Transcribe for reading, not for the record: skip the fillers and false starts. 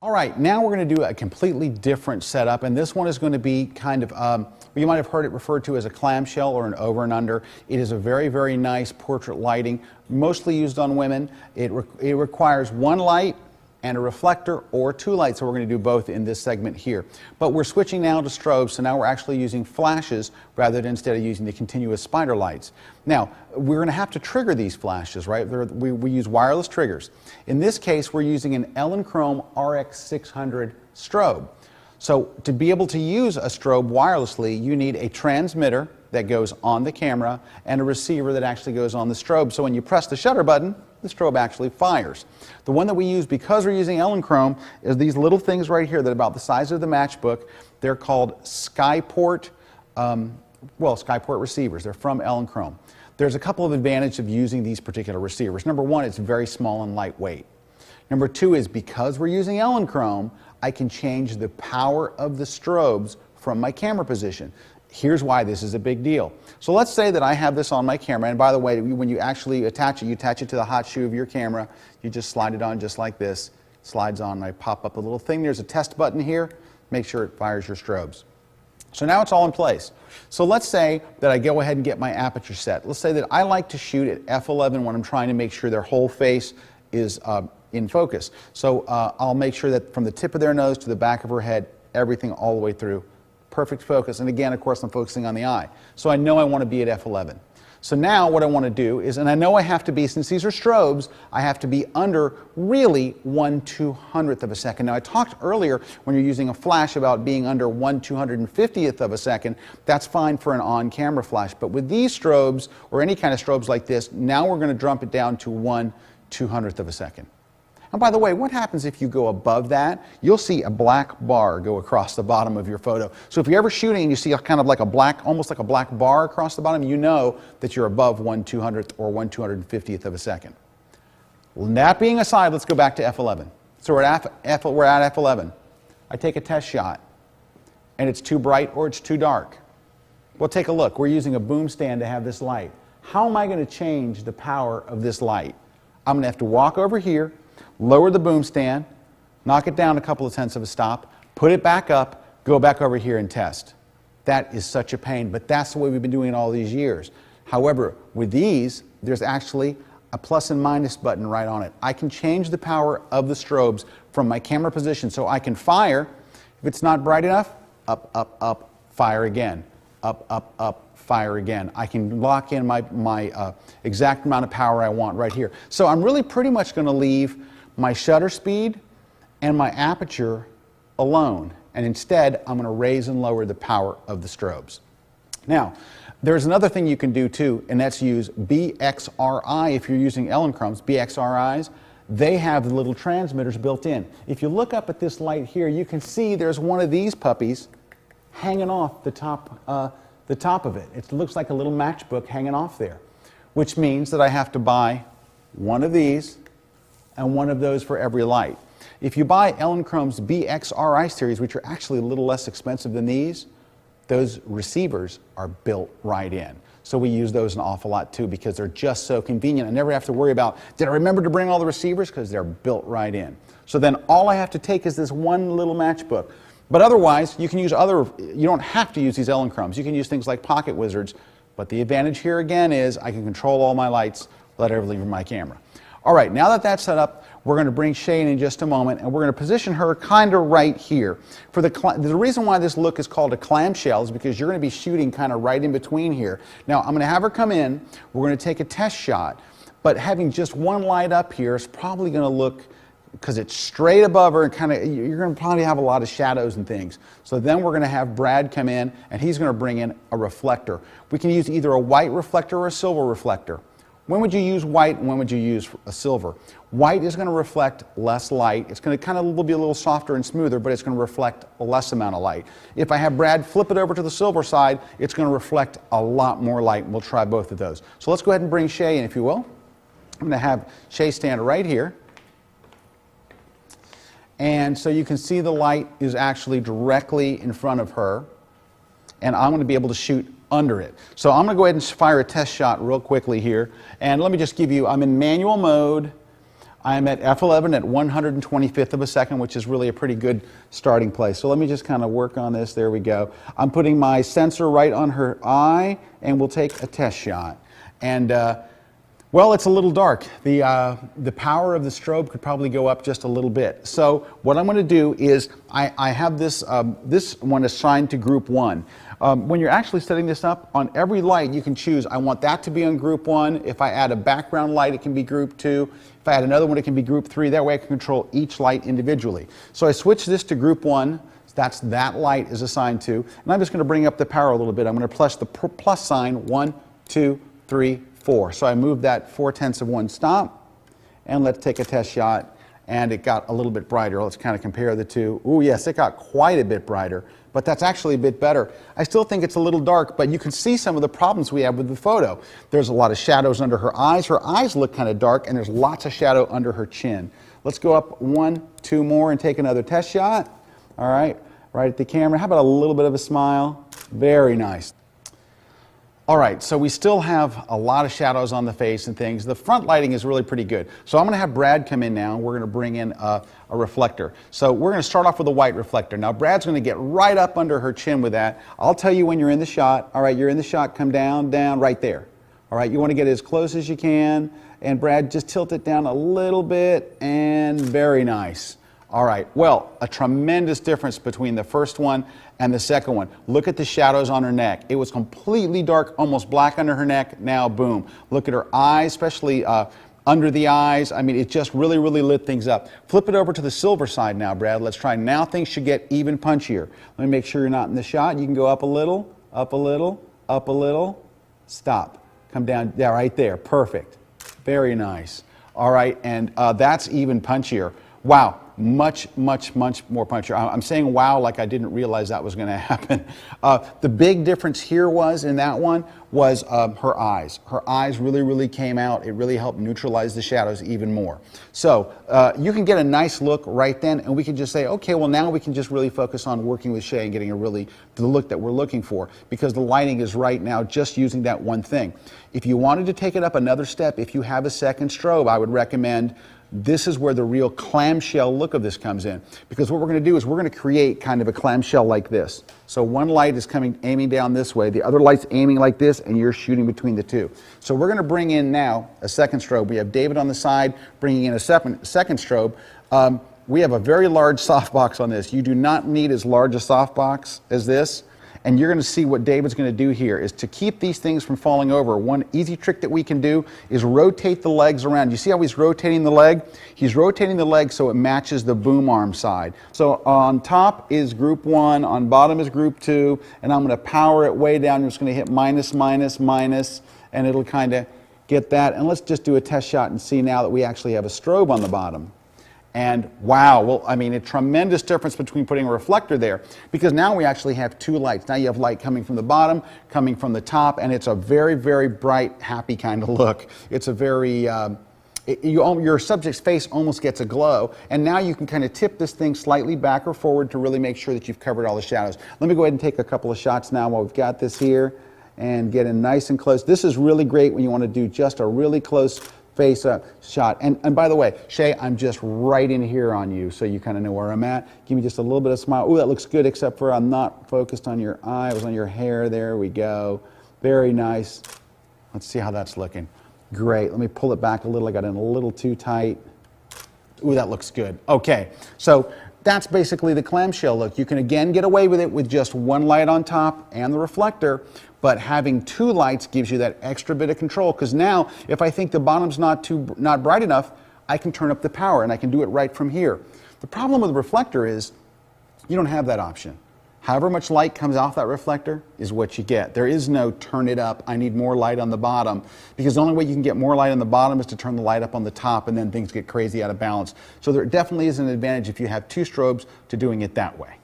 All right, now we're going to do a completely different setup, and this one is going to be kind of, you might have heard it referred to as a clamshell or an over and under. It is a very, very nice portrait lighting, mostly used on women. It requires one light and a reflector or two lights, so we're going to do both in this segment here. But we're switching now to strobes, so now we're actually using flashes rather than instead of using the continuous spider lights. Now, we're going to have to trigger these flashes, right? We use wireless triggers. In this case, we're using an Elinchrom RX600 strobe. So to be able to use a strobe wirelessly, you need a transmitter that goes on the camera and a receiver that actually goes on the strobe. So when you press the shutter button, the strobe actually fires. The one that we use, because we're using Elinchrom, is these little things right here that are about the size of the matchbook. They're called Skyport, Skyport receivers. They're from Elinchrom. There's a couple of advantages of using these particular receivers. Number one, it's very small and lightweight. Number two is because we're using Elinchrom, I can change the power of the strobes from my camera position. Here's why this is a big deal. So let's say that I have this on my camera, and by the way, when you actually attach it, you attach it to the hot shoe of your camera. You just slide it on just like this. Slides on, and I pop up a little thing. There's a test button here. Make sure it fires your strobes. So now it's all in place. So let's say that I go ahead and get my aperture set. Let's say that I like to shoot at f11 when I'm trying to make sure their whole face is in focus. So I'll make sure that from the tip of their nose to the back of her head, everything all the way through. Perfect focus, and again, of course, I'm focusing on the eye. So I know I want to be at f11. So now what I want to do is, and I know I have to be, since these are strobes, I have to be under really 1/200th of a second. Now I talked earlier when you're using a flash about being under 1/250th of a second. That's fine for an on-camera flash, but with these strobes, or any kind of strobes like this, now we're going to drop it down to 1/200th of a second. And by the way, what happens if you go above that? You'll see a black bar go across the bottom of your photo. So if you're ever shooting and you see kind of like a black, almost like a black bar across the bottom, you know that you're above 1/200th or 1/250th of a second. Well, that being aside, let's go back to f11. So we're at f11. I take a test shot, and it's too bright or it's too dark. Well, take a look. We're using a boom stand to have this light. How am I going to change the power of this light? I'm going to have to walk over here, lower the boom stand, knock it down a couple of tenths of a stop, put it back up, go back over here and test. That is such a pain, but that's the way we've been doing it all these years. However, with these, there's actually a plus and minus button right on it. I can change the power of the strobes from my camera position, so I can fire. If it's not bright enough, up, up, up, fire again. Up, up, up, fire again. I can lock in my exact amount of power I want right here. So I'm really pretty much going to leave my shutter speed and my aperture alone, and instead I'm going to raise and lower the power of the strobes. Now, there's another thing you can do too, and that's use BXRI. If you're using Elinchroms, BXRIs, they have the little transmitters built in. If you look up at this light here, you can see there's one of these puppies hanging off the top of it. It looks like a little matchbook hanging off there, which means that I have to buy one of these and one of those for every light. If you buy Elinchrom's BXRI series, which are actually a little less expensive than these, those receivers are built right in. So we use those an awful lot too because they're just so convenient. I never have to worry about, did I remember to bring all the receivers? Because they're built right in. So then all I have to take is this one little matchbook. But otherwise, you can use you don't have to use these Elinchroms. You can use things like Pocket Wizards. But the advantage here again is I can control all my lights without ever leaving my camera. All right, now that that's set up, we're going to bring Shay in just a moment, and we're going to position her kind of right here. The reason why this look is called a clamshell is because you're going to be shooting kind of right in between here. Now, I'm going to have her come in. We're going to take a test shot, but having just one light up here is probably going to look, because it's straight above her, and you're going to probably have a lot of shadows and things. So then we're going to have Brad come in, and he's going to bring in a reflector. We can use either a white reflector or a silver reflector. When would you use white and when would you use a silver? White is going to reflect less light. It's going to kind of be a little softer and smoother, but it's going to reflect a less amount of light. If I have Brad flip it over to the silver side, it's going to reflect a lot more light, and we'll try both of those. So let's go ahead and bring Shay in, if you will. I'm going to have Shay stand right here. And so you can see the light is actually directly in front of her, and I'm going to be able to shoot under it. So I'm going to go ahead and fire a test shot real quickly here, and let me just give you, I'm in manual mode. I'm at f11 at 125th of a second, which is really a pretty good starting place. So let me just kind of work on this. There we go. I'm putting my sensor right on her eye, and we'll take a test shot. And well, it's a little dark. The power of the strobe could probably go up just a little bit. So what I'm going to do is I have this, this one assigned to group 1. When you're actually setting this up, on every light you can choose, I want that to be on group 1. If I add a background light, it can be group 2. If I add another one, it can be group 3. That way I can control each light individually. So I switch this to group 1. That's that light is assigned to. And I'm just going to bring up the power a little bit. I'm going to press the plus sign, 1, 2, 3, 4. So I moved that 4/10 of 1 stop, and let's take a test shot, and it got a little bit brighter. Let's kind of compare the two. Ooh, yes, it got quite a bit brighter, but that's actually a bit better. I still think it's a little dark, but you can see some of the problems we have with the photo. There's a lot of shadows under her eyes. Her eyes look kind of dark, and there's lots of shadow under her chin. Let's go up 1, 2 more and take another test shot. All right, right at the camera. How about a little bit of a smile? Very nice. All right, so we still have a lot of shadows on the face and things. The front lighting is really pretty good. So I'm going to have Brad come in now. We're going to bring in a reflector. So we're going to start off with a white reflector. Now Brad's going to get right up under her chin with that. I'll tell you when you're in the shot. All right, you're in the shot. Come down, down, right there. All right, you want to get as close as you can. And Brad, just tilt it down a little bit, and very nice. All right, well, a tremendous difference between the first one and the second one. Look at the shadows on her neck. It was completely dark, almost black under her neck. Now, boom. Look at her eyes, especially under the eyes. I mean, it just really, really lit things up. Flip it over to the silver side now, Brad. Let's try. Now things should get even punchier. Let me make sure you're not in the shot. You can go up a little, up a little, up a little. Stop. Come down. Yeah, right there. Perfect. Very nice. All right, and that's even punchier. Wow. Much, much, much more punchier. I'm saying wow like I didn't realize that was going to happen. The big difference here was, in that one, was her eyes. Her eyes really, really came out. It really helped neutralize the shadows even more. So you can get a nice look right then, and we can just say, okay, well now we can just really focus on working with Shay and getting the look that we're looking for, because the lighting is right now just using that one thing. If you wanted to take it up another step, if you have a second strobe, I would recommend this is where the real clamshell look of this comes in. Because what we're going to do is we're going to create kind of a clamshell like this. So one light is aiming down this way, the other light's aiming like this, and you're shooting between the two. So we're going to bring in now a second strobe. We have David on the side bringing in a second strobe. We have a very large softbox on this. You do not need as large a softbox as this. And you're going to see what David's going to do here is to keep these things from falling over. One easy trick that we can do is rotate the legs around. You see how he's rotating the leg? He's rotating the leg so it matches the boom arm side. So on top is group 1, on bottom is group 2, and I'm going to power it way down. I'm just going to hit minus, minus, minus, and it'll kind of get that. And let's just do a test shot and see now that we actually have a strobe on the bottom. And wow, well, I mean, a tremendous difference between putting a reflector there, because now we actually have two lights. Now you have light coming from the bottom, coming from the top, and it's a very, very bright, happy kind of look. It's a very, your subject's face almost gets a glow, and now you can kind of tip this thing slightly back or forward to really make sure that you've covered all the shadows. Let me go ahead and take a couple of shots now while we've got this here and get in nice and close. This is really great when you want to do just a really close face up shot. And by the way, Shay, I'm just right in here on you, so you kind of know where I'm at. Give me just a little bit of smile. Ooh, that looks good, except for I'm not focused on your eye. It was on your hair. There we go. Very nice. Let's see how that's looking. Great. Let me pull it back a little. I got in a little too tight. Ooh, that looks good. Okay, so that's basically the clamshell look. You can again get away with it with just one light on top and the reflector, but having two lights gives you that extra bit of control, because now if I think the bottom's not bright enough, I can turn up the power and I can do it right from here. The problem with the reflector is you don't have that option. However much light comes off that reflector is what you get. There is no turn it up, I need more light on the bottom, because the only way you can get more light on the bottom is to turn the light up on the top, and then things get crazy out of balance. So there definitely is an advantage if you have two strobes to doing it that way.